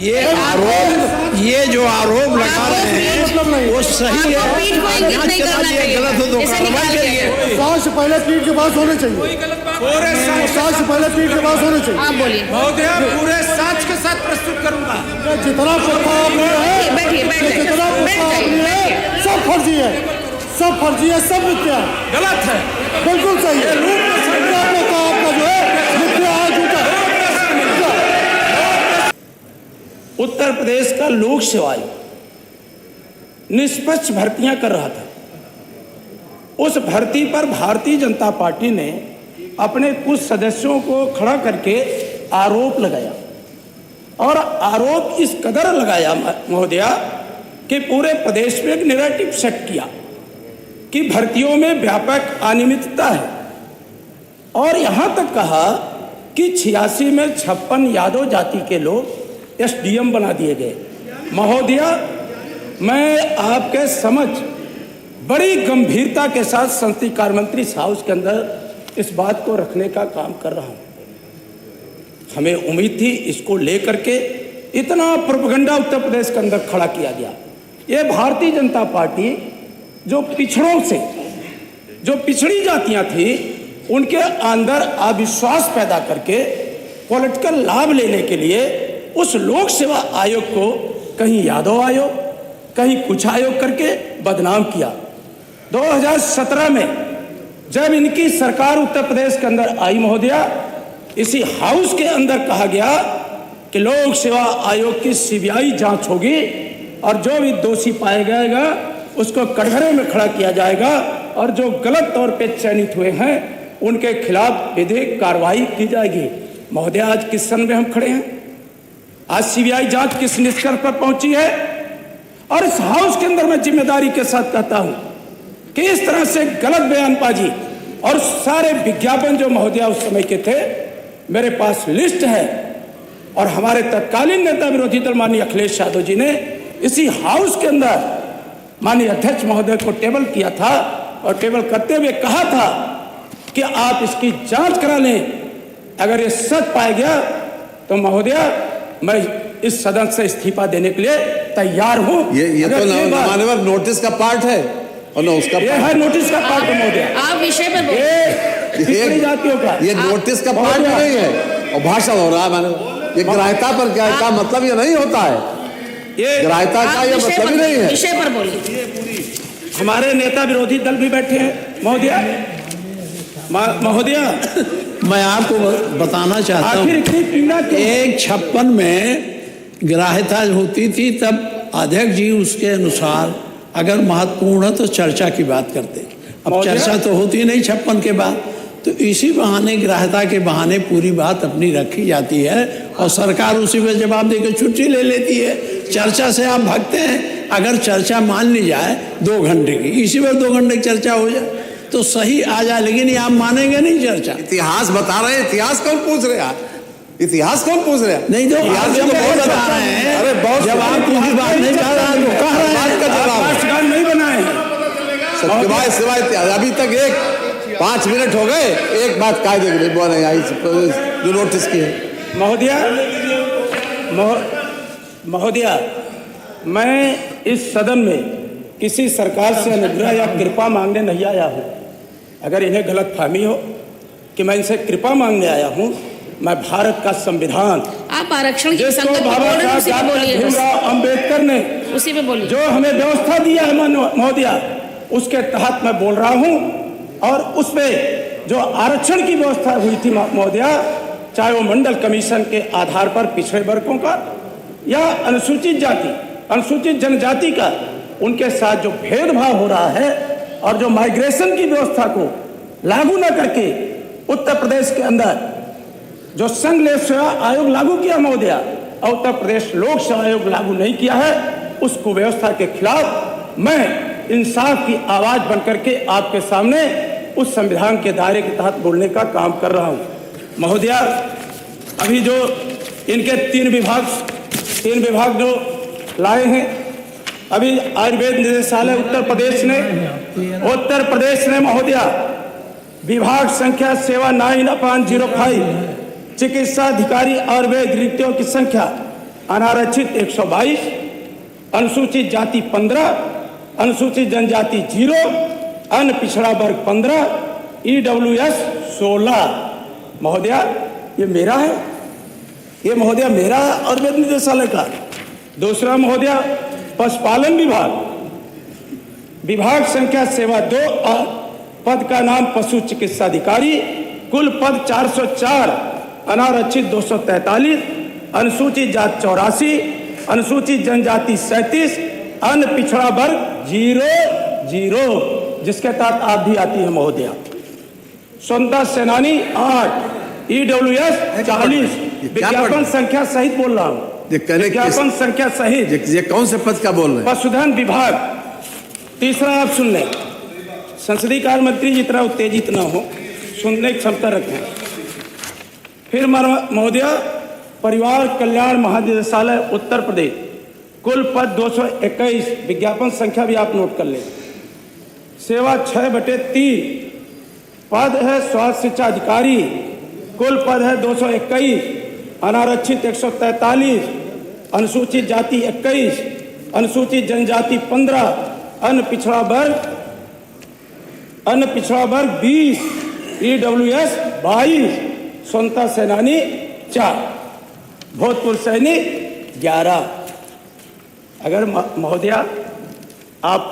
ये जो आरोप लगा रहे हैं वो सही है, जांच कराइए, गलत हो तो कार्रवाई करिए। 7 से पहले पीठ के पास होने चाहिए, पूरे 7 से पहले पीठ के पास होने चाहिए। आप बोलिए महोदय, पूरे साच के साथ प्रस्तुत करूंगा। जितना पता आपने है, जितना पता आपने है, सब फर्जी है, सब फर्जी है, सब मिथ्या है, गलत है, बिल्कुल सही है। आपका जो है मिथ्या है, झूठा है। उत्तर प्रदेश का लोक सेवा आयोग निष्पक्ष भर्तियां कर रहा था। उस भर्ती पर भारतीय जनता पार्टी ने अपने कुछ सदस्यों को खड़ा करके आरोप लगाया, और आरोप इस कदर लगाया महोदया कि पूरे प्रदेश में एक नैरेटिव सेट किया कि भर्तियों में व्यापक अनियमितता है, और यहां तक कहा कि 86 में 56 यादव जाति के लोग SDM बना दिए गए। महोदया, मैं आपके समझ बड़ी गंभीरता के साथ संसदीय कार्य मंत्री हाउस के अंदर इस बात को रखने का काम कर रहा हूं। हमें उम्मीद थी इसको लेकर के इतना प्रोपेगेंडा उत्तर प्रदेश के अंदर खड़ा किया गया। ये भारतीय जनता पार्टी जो पिछड़ों से, जो पिछड़ी जातियां थी, उनके अंदर अविश्वास पैदा करके पॉलिटिकल लाभ लेने के लिए उस लोक सेवा आयोग को कहीं यादव आयोग, कहीं कुछ आयोग करके बदनाम किया। 2017 में जब इनकी सरकार उत्तर प्रदेश के अंदर आई महोदया, इसी हाउस के अंदर कहा गया कि लोक सेवा आयोग की CBI जांच होगी और जो भी दोषी पाया जाएगा उसको कटघरे में खड़ा किया जाएगा, और जो गलत तौर पे चयनित हुए हैं उनके खिलाफ विधिक कार्रवाई की जाएगी। महोदया, आज किस सन में हम खड़े हैं? आज CBI जांच किस निष्कर्ष पर पहुंची है? और इस हाउस के अंदर मैं जिम्मेदारी के साथ कहता हूं कि इस तरह से गलत बयानबाजी और सारे विज्ञापन जो महोदया उस समय के थे, मेरे पास लिस्ट है, और हमारे तत्कालीन नेता विरोधी दल माननीय अखिलेश यादव जी ने इसी हाउस के अंदर माननीय अध्यक्ष महोदय को टेबल किया था, और टेबल करते हुए कहा था कि आप इसकी जांच करा लें। अगर ये सच पाया गया तो महोदया, मैं इस सदन से इस्तीफा देने के लिए तैयार हूं। ये तो माननीय नोटिस का पार्ट है, और ना उसका ये है नोटिस का पार्ट है महोदया। आप विषय पर बोलिए। जातियों का ये नोटिस का पार्ट नहीं है, और भाषण हो रहा है। मैंने ये ग्राह्यता पर क्या का मतलब ये नहीं होता है, ये ग्राह्यता का ये मतलब ही नहीं है। विषय पर बोलिए। हमारे नेता विरोधी दल भी बैठे हैं महोदया। महोदया, मैं आपको बताना चाहता हूँ, 156 में ग्राह्यता होती थी, तब अध्यक्ष जी उसके अनुसार अगर महत्वपूर्ण है तो चर्चा की बात करते। अब चर्चा तो होती नहीं 56 के बाद, तो इसी बहाने, ग्राह्यता के बहाने पूरी बात अपनी रखी जाती है, और सरकार उसी पर जवाब देकर छुट्टी ले लेती है। चर्चा से आप भागते हैं। अगर चर्चा मान ली जाए 2 घंटे की, इसी पर 2 घंटे की चर्चा हो जाए तो सही आ जाए, लेकिन ये आप मानेंगे नहीं चर्चा। इतिहास बता रहे हैं, इतिहास कौन पूछ रहे हैं? इतिहास कौन पूछ रहे हैं? नहीं, तो इतिहास जब बहुत बता रहे हैं, अरे बहुत जब आप पूरी बात नहीं कह रहे हैं तो कह रहे हैं का जवाब नहीं बनाए। सत्यवाय सिवाय अभी तक 5 मिनट हो गए, एक बात कायदे के लिए बोले आई जो नोटिस की है। महोदया, मैं इस सदन में किसी सरकार से अनुग्रह या कृपा मांगने नहीं आया हूं। अगर इन्हें गलतफहमी हो कि मैं इनसे कृपा मांगने आया हूं, मैं भारत का संविधान, आप आरक्षण की जिसको संगत बाबा साहब भीमराव अंबेडकर ने उसी पे बोलिए, जो हमें व्यवस्था दिया है महोदया, उसके तहत मैं बोल रहा हूं। और उसमें जो आरक्षण की व्यवस्था हुई थी महोदया, चाहे वो मंडल कमीशन के आधार पर पिछड़े वर्गों का या अनुसूचित जाति, अनुसूचित जनजाति का, उनके साथ जो भेदभाव हो रहा है, और जो माइग्रेशन की व्यवस्था को लागू न करके उत्तर प्रदेश के अंदर जो संघ लोक सेवा आयोग लागू किया महोदया, और उत्तर प्रदेश लोक सेवा आयोग लागू नहीं किया है, उस कुव्यवस्था के खिलाफ मैं इंसाफ की आवाज बनकर के आपके सामने उस संविधान के दायरे के तहत बोलने का काम कर रहा हूं। महोदया, अभी जो इनके 3 विभाग जो लाए हैं, अभी आयुर्वेद निदेशालय उत्तर प्रदेश ने महोदया विभाग संख्या 79/05 चिकित्सा अधिकारी आयुर्वेद रिक्तियों की संख्या अनारक्षित 122, अनुसूचित जाति 15, अनुसूचित जनजाति 0, अन्य पिछड़ा वर्ग 15, EWS 16। महोदया ये मेरा है, ये महोदया मेरा और वेतन निदेशालय का। दूसरा महोदया पशुपालन विभाग संख्या सेवा 2, पद का नाम पशु चिकित्सा अधिकारी, कुल पद 404, अनारक्षित 243, अनुसूचित जाति 84, अनुसूचित जनजाति 37, अन्य पिछड़ा वर्ग 0, जिसके तहत आप भी आती है महोदया। स्वतंत्रता सेनानी 8, EWS 40, विज्ञापन संख्या सहित बोल रहा हूँ, विज्ञापन संख्या सहित। ये कौन से पद का बोल रहे हैं? पशुधन विभाग। तीसरा आप सुन लें, संसदीय कार्य मंत्री जितना उत्तेजित ना हो, सुनने की क्षमता रखें। फिर महोदया परिवार कल्याण महानिदेशालय उत्तर प्रदेश, कुल पद 221, विज्ञापन संख्या भी आप नोट कर लें। सेवा 6/3, पद है स्वास्थ्य शिक्षा अधिकारी, कुल पद है 221, अनारक्षित 143, अनुसूचित जाति 21, अनुसूचित जनजाति 15, अन्य पिछड़ा वर्ग 20, EWS 22, स्वतंत्रता सेनानी 4, भूतपूर्व सैनिक 11। अगर महोदया आप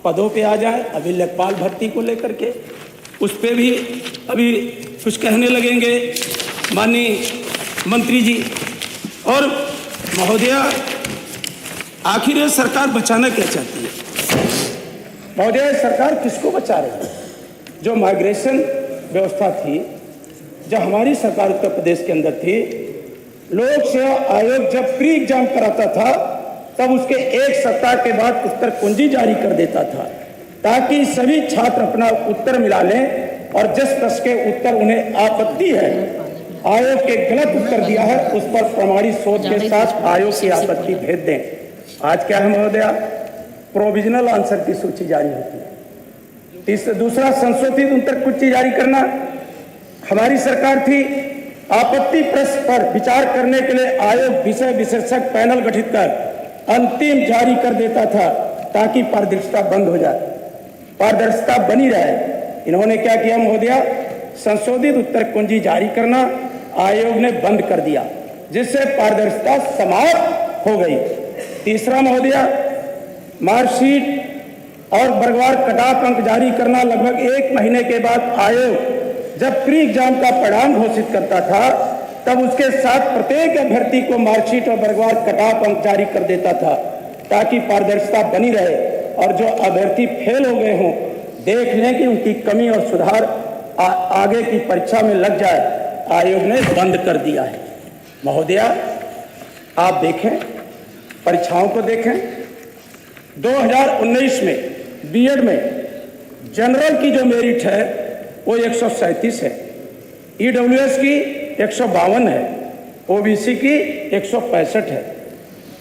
पदों पे आ जाए, अभी लेखपाल भर्ती को लेकर के उस पे भी अभी कुछ कहने लगेंगे माननीय मंत्री जी। और महोदया आखिर ये सरकार बचाना क्या चाहती है? महोदया सरकार किसको बचा रही है? जो माइग्रेशन व्यवस्था थी, जब हमारी सरकार उत्तर प्रदेश के अंदर थी, लोक सेवा आयोग जब प्री एग्जाम कराता था तब उसके 1 सप्ताह के बाद उत्तर कुंजी जारी कर देता था, ताकि सभी छात्र अपना उत्तर मिला लें और जिस प्रश्न के उत्तर उन्हें आपत्ति है, आयोग के गलत उत्तर दिया है, उस पर प्रमाणित शोध के साथ आयोग की आपत्ति भेज दें। आज क्या है महोदया? प्रोविजनल आंसर की सूची जारी होती है। दूसरा संशोधित उत्तर कुंजी जारी करना। हमारी सरकार थी, आपत्ति प्रश्न पर विचार करने के लिए आयोग विषय विशेषज्ञ पैनल गठित कर अंतिम जारी कर देता था, ताकि पारदर्शिता बंद हो जाए, पारदर्शिता बनी रहे। इन्होंने क्या किया महोदया? संशोधित उत्तर कुंजी जारी करना आयोग ने बंद कर दिया, जिससे पारदर्शिता समाप्त हो गई। तीसरा महोदया मार्कशीट और वर्गवार कटाफ अंक जारी करना। लगभग 1 महीने के बाद आयोग जब प्री एग्जाम का परिणाम घोषित करता था, तब उसके साथ प्रत्येक अभ्यर्थी को मार्कशीट और वर्गवार कटाफ अंक जारी कर देता था, ताकि पारदर्शिता बनी रहे और जो अभ्यर्थी फेल हो गए हों देख लें कि उनकी कमी और सुधार आगे की परीक्षा में लग जाए। आयोग ने बंद कर दिया है। महोदया आप देखें, परीक्षाओं को देखें। 2019 में बीएड में जनरल की जो मेरिट है वो 137 है, EWS की 152 है, OBC की 165 है।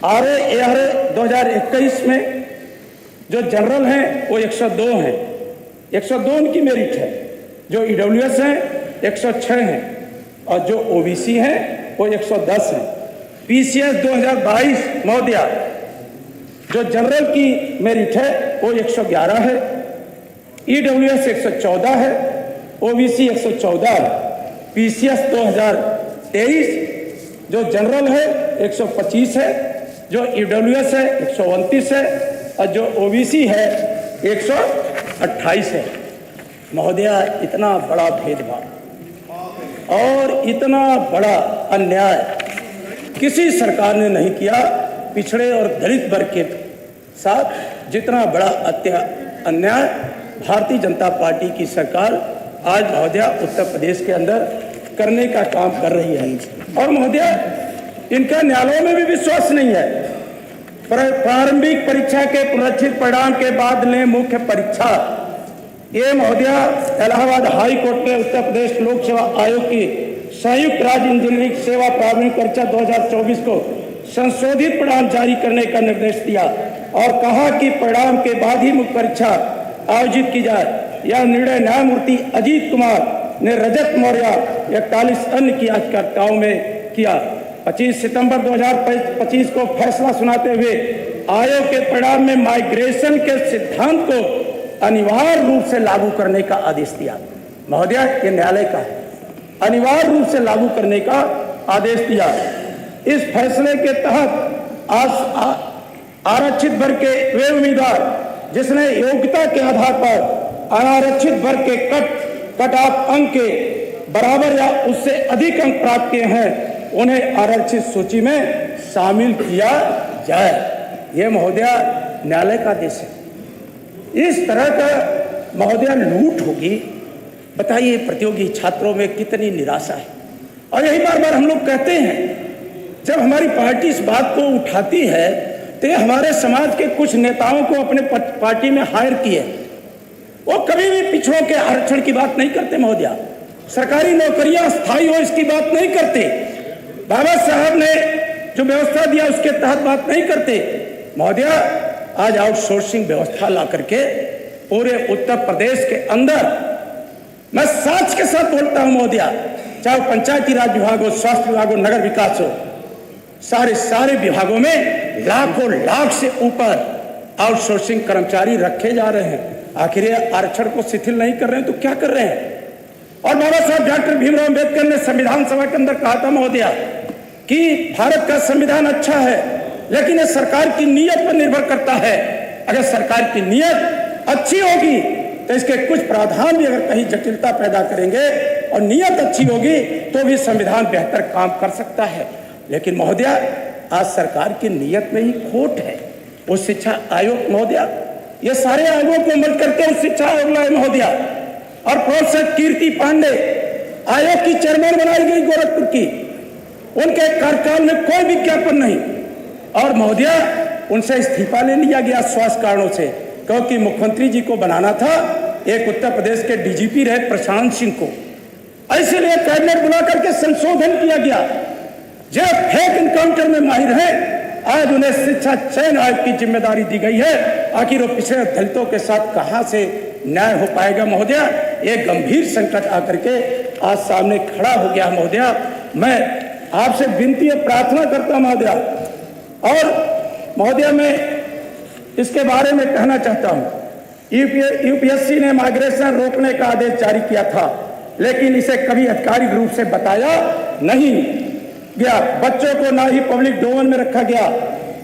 RA 2021 में जो जनरल हैं वो 102 हैं, 102 उनकी मेरिट है। जो EWS हैं 106 हैं और जो OBC हैं वो 110 हैं। PCS 2022 महोदया जो जनरल की मेरिट है वो 111 है, EWS 114 है, OBC 114 है। PCS 2023 जो जनरल है 125 है, जो EWS है 129 है और जो OBC है 128 है। महोदया इतना बड़ा भेदभाव और इतना बड़ा अन्याय किसी सरकार ने नहीं किया पिछड़े और दलित वर्ग के साथ। जितना बड़ा अन्याय भारतीय जनता पार्टी की सरकार आज महोदया उत्तर प्रदेश के अंदर करने का काम कर रही है। और महोदया इनका न्यायालयों में भी विश्वास नहीं है। प्रारंभिक परीक्षा के पुनरीक्षित परिणाम के बाद लें मुख्य परीक्षा। ये महोदया इलाहाबाद हाई कोर्ट ने उत्तर प्रदेश लोक सेवा आयोग की संयुक्त राज्य इंजीनियरिंग सेवा प्रारंभिक परीक्षा 2024 को संशोधित परिणाम जारी करने का निर्देश दिया और कहा कि परिणाम के बाद ही मुख्य परीक्षा आयोजित की जाए। यह निर्णय न्यायमूर्ति अजीत कुमार ने रजत मौर्य 41 अन्य की याचिकाओं में किया। 25 सितंबर 2025 को फैसला सुनाते हुए आयोग के परिणाम में माइग्रेशन के सिद्धांत को अनिवार्य रूप से लागू करने का आदेश दिया। महोदय, ये न्यायालय का है, अनिवार्य रूप से लागू करने का आदेश दिया। इस फैसले के तहत आरक्षित वर्ग के वे उम्मीदवार जिसने योग्यता के आधार पर अनारक्षित वर्ग के कट ऑफ अंक के बराबर या उससे अधिक अंक प्राप्त किए हैं, उन्हें आरक्षित सूची में शामिल किया जाए। यह महोदय न्यायालय का आदेश है। इस तरह का महोदय लूट होगी, बताइए प्रतियोगी छात्रों में कितनी निराशा है। और यही बार बार हम लोग कहते हैं, जब हमारी पार्टी इस बात को उठाती है तो हमारे समाज के कुछ नेताओं को अपने पार्टी में हायर किए, वो कभी भी पिछड़ों के आरक्षण की बात नहीं करते महोदय, सरकारी नौकरियां स्थायी हो इसकी बात नहीं करते, बाबा साहब ने जो व्यवस्था दिया उसके तहत बात नहीं करते महोदय। आज आउटसोर्सिंग व्यवस्था ला करके पूरे उत्तर प्रदेश के अंदर, मैं सच के साथ बोलता हूं महोदय, चाहे पंचायती राज विभाग हो, स्वास्थ्य विभाग हो, नगर विकास हो, सारे विभागों में लाखों लाख से ऊपर आउटसोर्सिंग कर्मचारी रखे जा रहे हैं। आखिर ये आरक्षण को शिथिल नहीं कर रहे हैं तो क्या कर रहे हैं? और बाबा साहब डॉक्टर भीमराव अम्बेडकर ने संविधान सभा के अंदर कहा था महोदय कि भारत का संविधान अच्छा है, लेकिन ये सरकार की नीयत पर निर्भर करता है। अगर सरकार की नीयत अच्छी होगी तो इसके कुछ प्रावधान भी अगर कहीं जटिलता पैदा करेंगे और नीयत अच्छी होगी तो भी संविधान बेहतर काम कर सकता है। लेकिन महोदय, आज सरकार की नीयत में ही खोट है। वो शिक्षा आयोग महोदय, ये सारे आयोगों को मिल करके उस शिक्षा आयोग लाए महोदय, और प्रोफेसर कीर्ति पांडे आयोग की चेयरमैन बनाई गई गोरखपुर की, उनके कार्यकाल में कोई विज्ञापन नहीं। और महोदय, उनसे इस्तीफा ले लिया गया स्वास्थ्य कारणों से, क्योंकि मुख्यमंत्री जी को बनाना था एक उत्तर प्रदेश के डीजीपी रहे प्रशांत सिंह को, इसलिए कैबिनेट बुला करके संशोधन किया गया। जो फेक इनकाउंटर में माहिर है, आज उन्हें शिक्षा चयन आयोग की जिम्मेदारी दी गई है। आखिर वो पिछड़े दलितों के साथ कहां से न्याय हो पाएगा महोदय? एक गंभीर संकट आकर के आज सामने खड़ा हो गया महोदय। मैं आपसे विनती और प्रार्थना करता हूं महोदय, और महोदय मैं इसके बारे में कहना चाहता हूं, यूपीएससी ने माइग्रेशन रोकने का आदेश जारी किया था, लेकिन इसे कभी आधिकारिक रूप से बताया नहीं गया। बच्चों को ना ही पब्लिक डोमेन में रखा गया।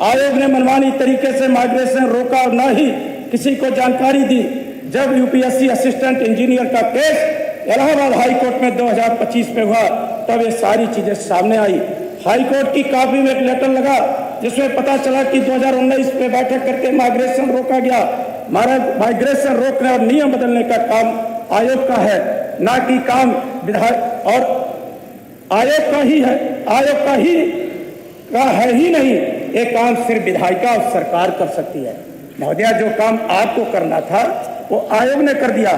आयोग ने मनमानी तरीके से माइग्रेशन रोका और ना ही किसी को जानकारी दी। जब यूपीएससी असिस्टेंट इंजीनियर का केस इलाहाबाद हाई कोर्ट में 2025 में हुआ, तब ये सारी चीजें सामने आई। हाई कोर्ट की कॉपी में एक लेटर लगा जिसमें पता चला कि 2019 में बैठक करके माइग्रेशन रोका गया। माइग्रेशन रोकने और नियम बदलने का काम आयोग का है, ना कि काम विधायक और आयोग का ही है। आयोग का है ही नहीं, ये काम सिर्फ विधायिका और सरकार कर सकती है महोदय। जो काम आपको करना था वो आयोग ने कर दिया।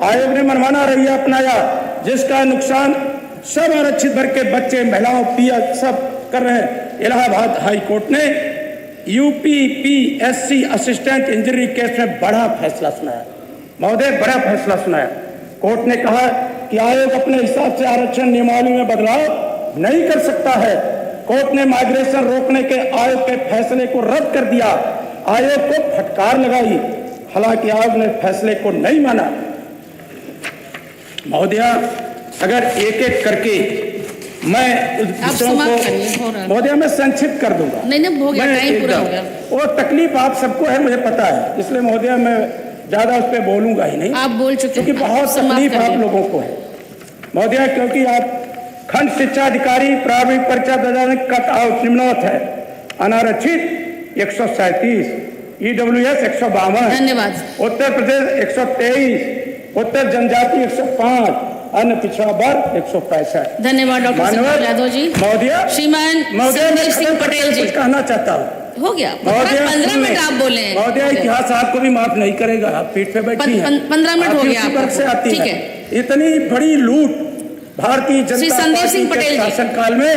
आयोग ने मनमाना रवैया अपनाया, जिसका नुकसान सब आरक्षित वर्ग के बच्चे, महिलाओं, पीएच सब कर रहे हैं। इलाहाबाद हाई कोर्ट ने यूपीपीएससी असिस्टेंट इंजीनियरिंग केस में बड़ा फैसला सुनाया महोदय, बड़ा फैसला सुनाया। कोर्ट ने कहा कि आयोग अपने हिसाब से आरक्षण नियमावली में बदलाव नहीं कर सकता है। कोर्ट ने माइग्रेशन रोकने के आयोग के फैसले को रद्द कर दिया। आयोग को फटकार लगाई, हालांकि आयोग ने फैसले को नहीं माना। महोदय, अगर एक एक करके मैं महोदय मैं संक्षिप्त कर दूंगा। नहीं, हो गया, टाइम पूरा हो गया। वो तकलीफ आप सबको है, मुझे पता है, इसलिए महोदय मैं ज्यादा उस पर बोलूंगा ही नहीं। आप बोल चुके, क्योंकि बहुत तकलीफ आप लोगों को है महोदय, क्योंकि आप खंड शिक्षा अधिकारी प्रारंभिक परीक्षा 2000 कट आउट निम्नवत है। अनारक्षित 137, ईडब्ल्यूएस 152, धन्यवाद। उत्तर प्रदेश 123, उत्तर जनजाति 105, अन्य पिछड़ा वर्ग 165। धन्यवाद डॉक्टर यादव जी। महोदय, श्रीमान संदीप सिंह पटेल जी, कहना चाहता हूँ हो गया 15 मिनट आप बोले हैं महोदय। इतिहास आपको भी माफ नहीं करेगा, आप पीठ पे बैठी हैं। 15 मिनट हो गया आपको, से आती ठीक है। इतनी बड़ी लूट भारतीय जनता पार्टी के शासनकाल में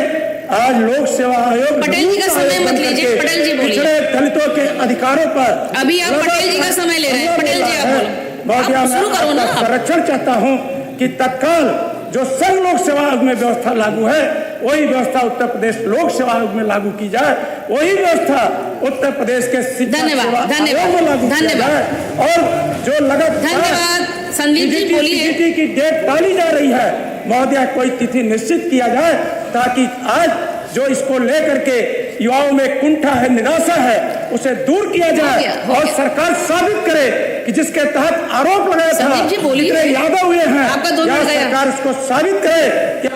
आज लोक सेवा आयोग पटेल जी का समय मत लीजिए, पटेल जी बोलिए। दलितों के अधिकारों पर अभी आप पटेल जी का समय ले रहे हैं। पटेल जी आप बोलो, महोदय, शुरू करो ना। संरक्षण चाहता हूँ कि तत्काल जो संघ लोक सेवा आयोग में व्यवस्था लागू है वही व्यवस्था उत्तर प्रदेश लोक सेवा आयोग में लागू की जाए, वही व्यवस्था उत्तर प्रदेश के शिक्षा सेवा आयोग में लागू की जाए। और जो धन्यवाद संदीप जी, बोलिए। की डेट टाली जा रही है, महोदय कोई तिथि निश्चित किया जाए ताकि आज जो इसको लेकर के युवाओं में कुंठा है, निराशा है, उसे दूर किया जाए और सरकार साबित करे कि जिसके तहत आरोप लगाया था, जितने यादव हुए हैं, सरकार उसको साबित करे कि